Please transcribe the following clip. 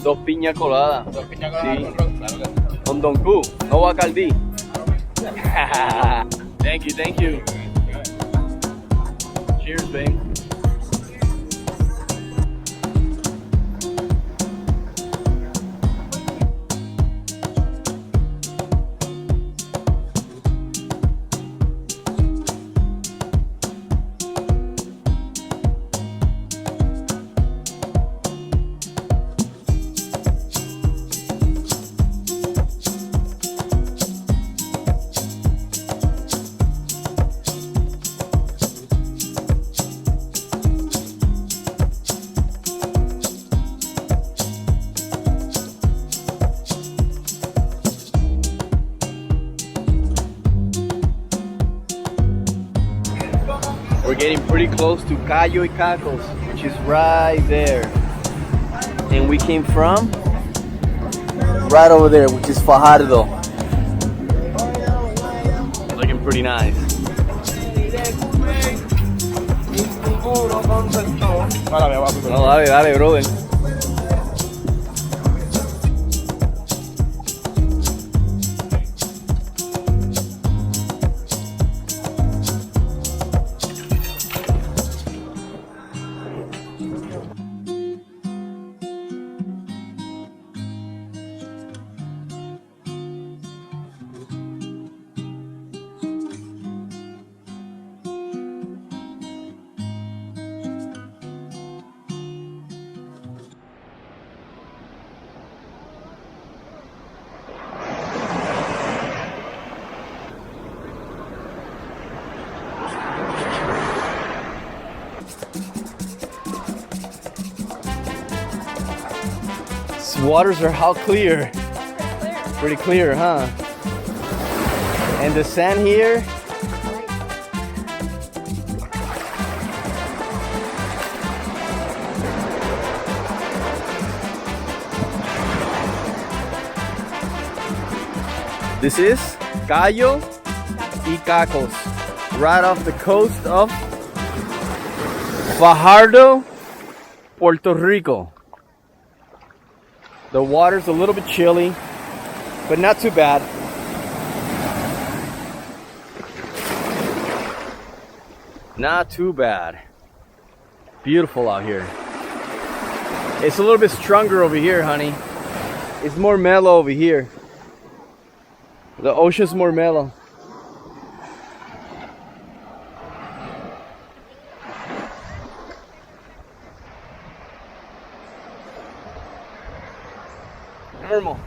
Dos piñas coladas. Dos piñas coladas Sí. con ron, claro que sí. Con Don Q, no Bacardí. Thank you, thank you. Cheers, babe. We're getting pretty close to Cayo Icacos, which is right there. And we came from right over there, which is Fajardo. Looking pretty nice. No, dale, dale, brother. These waters are how clear? Pretty clear, huh? And the sand here, this is Cayo Icacos, right off the coast of Fajardo, Puerto Rico. The water's a little bit chilly, but not too bad. Not too bad. Beautiful out here. It's a little bit stronger over here, honey. It's more mellow over here. The ocean's more mellow. Normal.